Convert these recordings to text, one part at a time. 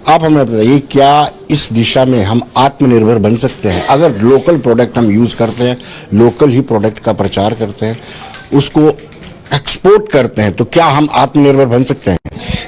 आप हमें बताइए, क्या इस दिशा में हम आत्मनिर्भर बन सकते हैं? अगर लोकल प्रोडक्ट हम यूज़ करते हैं, लोकल ही प्रोडक्ट का प्रचार करते हैं, उसको एक्सपोर्ट करते हैं, तो क्या हम आत्मनिर्भर बन सकते हैं?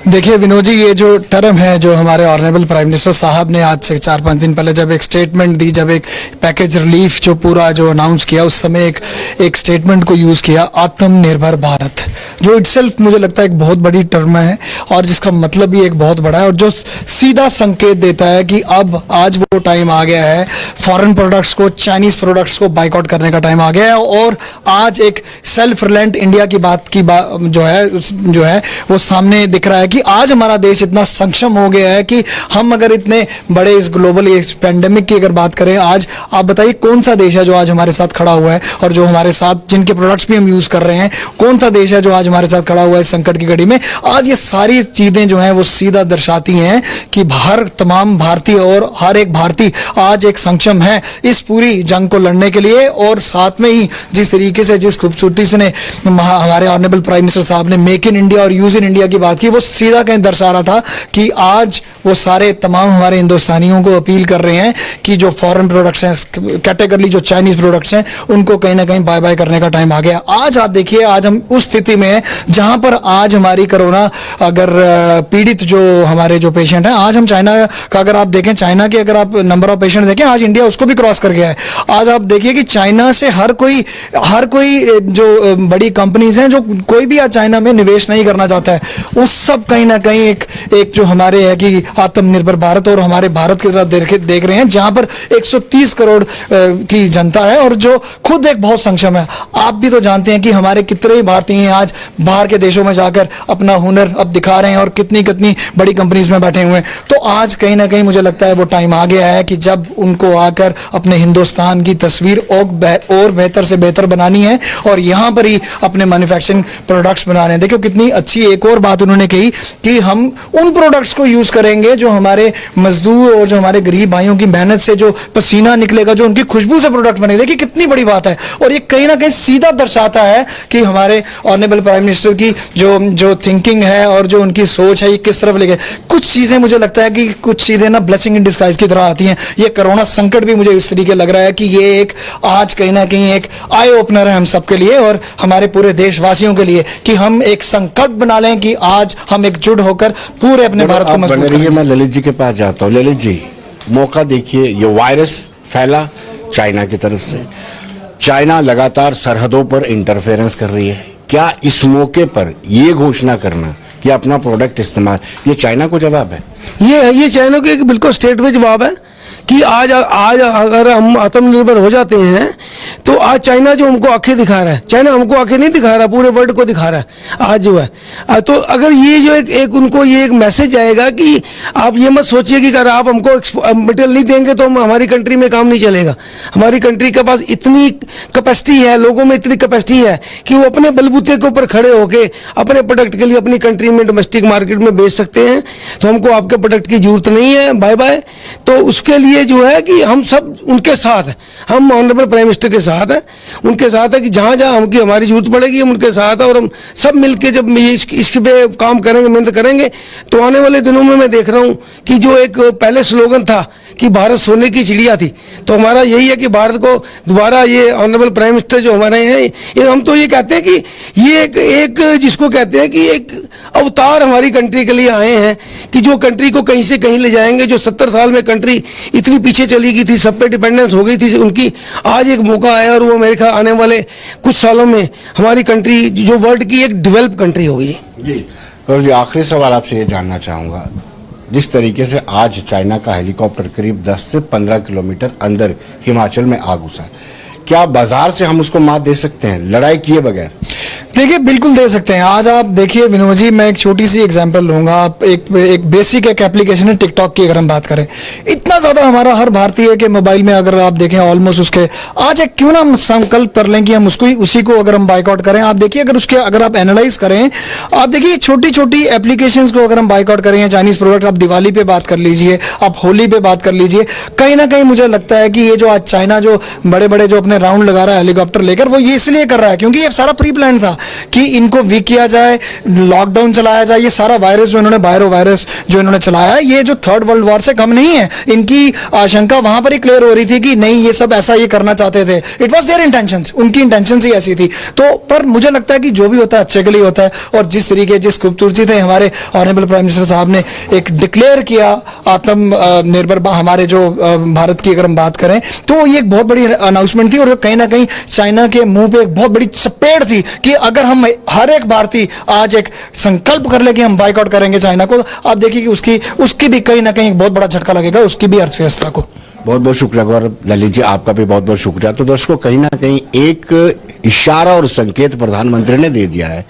देखिए विनोद जी, ये जो टर्म है जो हमारे ऑनरेबल प्राइम मिनिस्टर साहब ने आज से 4-5 दिन पहले जब एक स्टेटमेंट दी, जब एक पैकेज रिलीफ जो पूरा जो अनाउंस किया, उस समय एक स्टेटमेंट को यूज़ किया, आत्मनिर्भर भारत, जो इटसेल्फ मुझे लगता है एक बहुत बड़ी टर्म है और जिसका मतलब भी एक बहुत बड़ा है और जो सीधा संकेत देता है कि अब आज वो टाइम आ गया है, फॉरेन प्रोडक्ट्स को, चाइनीज़ प्रोडक्ट्स को बाइकआउट करने का टाइम आ गया है और आज एक सेल्फ रिलायंट इंडिया की बात जो है वो सामने दिख रहा है कि आज हमारा देश इतना सक्षम हो गया है कि हम अगर इतने बड़े इस ग्लोबल इस पेंडेमिक की अगर बात करें, आज आप बताइए कौन सा देश है जो आज हमारे साथ खड़ा हुआ है और जो हमारे साथ जिनके प्रोडक्ट्स भी हम यूज़ कर रहे हैं, कौन सा देश है जो आज हमारे साथ खड़ा हुआ है इस संकट की घड़ी में? आज ये सारी चीज़ें जो हैं वो सीधा दर्शाती हैं कि तमाम भारतीय और हर एक भारतीय आज एक सक्षम है इस पूरी जंग को लड़ने के लिए। और साथ में ही जिस तरीके से, जिस खूबसूरती से हमारे ऑनरेबल प्राइम मिनिस्टर साहब ने मेक इन इंडिया और यूज इन इंडिया की बात की, वो सीधा कहीं दर्शा रहा था कि आज वो सारे तमाम हमारे हिंदुस्तानियों को अपील कर रहे हैं कि जो फॉरेन प्रोडक्ट्स हैं, कैटेगरी जो चाइनीज प्रोडक्ट्स हैं, उनको कहीं ना कहीं बाय बाय करने का टाइम आ गया। आज आप देखिए, आज हम उस स्थिति में हैं जहां पर आज हमारी कोरोना अगर पीड़ित जो हमारे जो पेशेंट हैं, आज हम चाइना का अगर आप देखें, चाइना के अगर आप नंबर ऑफ पेशेंट देखें, आज इंडिया उसको भी क्रॉस कर गया है। आज आप देखिए कि चाइना से हर कोई जो बड़ी कंपनीज हैं, जो कोई भी आज चाइना में निवेश नहीं करना चाहता है, उस सब कहीं ना कहीं एक जो हमारे है कि आत्मनिर्भर भारत और हमारे भारत की तरफ देख रहे हैं, जहां पर 130 करोड़ की जनता है और जो खुद एक बहुत सक्षम है। आप भी तो जानते हैं कि हमारे कितने ही भारतीय हैं आज बाहर के देशों में जाकर अपना हुनर अब दिखा रहे हैं और कितनी कितनी बड़ी कंपनीज में बैठे हुए हैं। तो आज कहीं ना कहीं मुझे लगता है वो टाइम आ गया है कि जब उनको आकर अपने हिंदुस्तान की तस्वीर और बेहतर से बेहतर बनानी है और यहां पर ही अपने मैन्युफैक्चरिंग प्रोडक्ट्स बना रहे हैं। देखो कितनी अच्छी एक और बात उन्होंने कही कि हम उन प्रोडक्ट्स को यूज करेंगे जो हमारे मजदूर और जो हमारे गरीब भाइयों की मेहनत से जो पसीना निकलेगा, जो उनकी खुशबू से प्रोडक्ट बनेगा। देखिए कितनी बड़ी बात है और ये कहीं ना कहीं सीधा दर्शाता है कि हमारे ऑनरेबल प्राइम मिनिस्टर की जो थिंकिंग है और जो उनकी सोच है, ये किस तरफ ले गए। कुछ चीजें मुझे लगता है कि कुछ चीजें ना ब्लेसिंग इन डिस्गाइज की तरह आती हैं। ये कोरोना संकट भी मुझे इस तरीके लग रहा है कि ये एक आज कहीं ना कहीं एक आई ओपनर है हम सबके लिए और हमारे पूरे देशवासियों के लिए कि हम एक संकल्प बना लें कि आज हम एकजुट होकर पूरे अपने भारत को मजबूत करेंगे। मैं ललित जी के पास जाता हूँ। ललित जी, मौका देखिए, ये वायरस फैला चाइना की तरफ से, चाइना लगातार सरहदों पर इंटरफेरेंस कर रही है। क्या इस मौके पर ये घोषणा करना कि अपना प्रोडक्ट इस्तेमाल, ये चाइना को जवाब है? ये चाइना को एक बिल्कुल स्टेट में जवाब है कि आज अगर हम आत्मनिर्भर हो जाते हैं तो आज चाइना जो हमको आंखें दिखा रहा है, चाइना हमको आंखें नहीं दिखा रहा, पूरे वर्ल्ड को दिखा रहा है आज जो है। तो अगर ये जो एक उनको ये एक मैसेज आएगा कि आप ये मत सोचिए कि अगर आप हमको मटेरियल नहीं देंगे तो हमारी कंट्री में काम नहीं चलेगा। हमारी कंट्री के पास इतनी कैपेसिटी है, लोगों में इतनी कैपेसिटी है कि वो अपने बलबूते के ऊपर खड़े होकर अपने प्रोडक्ट के लिए अपनी कंट्री में डोमेस्टिक मार्केट में बेच सकते हैं। तो हमको आपके प्रोडक्ट की जरूरत नहीं है, बाय बाय। तो उसके लिए जो है कि हम सब उनके साथ हैं, हम ऑनरेबल प्राइम मिनिस्टर के साथ हैं, उनके साथ है कि जहाँ जहाँ हमकी हमारी जरूरत पड़ेगी हम उनके साथ है और हम सब मिलके जब इसके पे काम करेंगे, मेहनत करेंगे तो आने वाले दिनों में मैं देख रहा हूँ कि जो एक पहले स्लोगन था कि भारत सोने की चिड़िया थी, तो हमारा यही है कि भारत को दोबारा ये ऑनरेबल प्राइम मिनिस्टर जो हमारे हैं, ये हम तो ये कहते हैं कि ये एक जिसको कहते हैं कि एक अवतार हमारी कंट्री के लिए आए हैं कि जो कंट्री को कहीं से कहीं ले जाएंगे। जो 70 साल में कंट्री इतनी पीछे चली गई थी, सब पे डिपेंडेंस हो गई थी उनकी, आज एक मौका आया और वो मेरे ख्याल आने वाले कुछ सालों में हमारी कंट्री जो वर्ल्ड की एक डेवलप कंट्री होगी। जी और जी, आखिरी सवाल आपसे ये जानना चाहूँगा, जिस तरीके से आज चाइना का हेलीकॉप्टर करीब 10 से 15 किलोमीटर अंदर हिमाचल में आ घुसा, क्या बाजार से हम उसको मात दे सकते हैं लड़ाई किए बगैर? देखिए बिल्कुल दे सकते हैं। आज आप देखिए विनोद जी, मैं एक छोटी सी एग्जांपल लूंगा। आप एक बेसिक एक एप्लीकेशन है टिकटॉक की, अगर हम बात करें, इतना ज्यादा हमारा हर भारतीय के मोबाइल में अगर आप देखें ऑलमोस्ट उसके आज एक क्यों ना हम संकल्प कर लें कि हम उसी को अगर हम बाइकआउट करें। आप देखिए अगर आप एनालाइज करें, आप देखिए छोटी छोटी एप्लीकेशंस को अगर हम बाइकआउट करें, चाइनीज प्रोडक्ट, आप दिवाली पे बात कर लीजिए, आप होली पे बात कर लीजिए, कहीं ना कहीं मुझे लगता है कि ये जो आज चाइना जो बड़े बड़े जो अपने राउंड लगा रहा है हेलीकॉप्टर लेकर, वो ये इसलिए कर रहा है क्योंकि ये सारा प्री प्लान था कि इनको वीक किया जाए, लॉकडाउन चलाया जाए। ये सारा वायरस जो इन्होंने बायरो वायरस जो इन्होंने चलाया, ये जो थर्ड वर्ल्ड वॉर से कम नहीं है। इनकी आशंका वहां पर ही क्लियर हो रही थी कि नहीं, ये सब ऐसा ये करना चाहते थे। इट वॉज देयर इंटेंशंस, उनकी इंटेंशंस ही ऐसी थी। तो पर मुझे लगता है कि जो भी होता है अच्छे के लिए होता है। और जिस तरीके, जिस खूबसूरती से हमारे ऑनरेबल प्राइम मिनिस्टर साहब ने एक डिक्लेयर किया आत्म निर्भर हमारे जो भारत की अगर हम बात करें, तो ये एक बहुत बड़ी अनाउंसमेंट थी। और कहीं ना कहीं चाइना के मुंह पे एक बहुत बड़ी चपेट थी कि अगर हम हर एक भारतीय आज एक संकल्प कर ले कि हम बाइकआउट करेंगे चाइना को, आप देखिए कि उसकी भी कहीं ना कहीं एक बहुत बड़ा झटका लगेगा, उसकी भी अर्थव्यवस्था को। बहुत बहुत शुक्रिया गौरव। ललित जी, आपका भी बहुत बहुत शुक्रिया। तो दर्शकों, कहीं ना कहीं एक इशारा और संकेत प्रधानमंत्री ने दे दिया है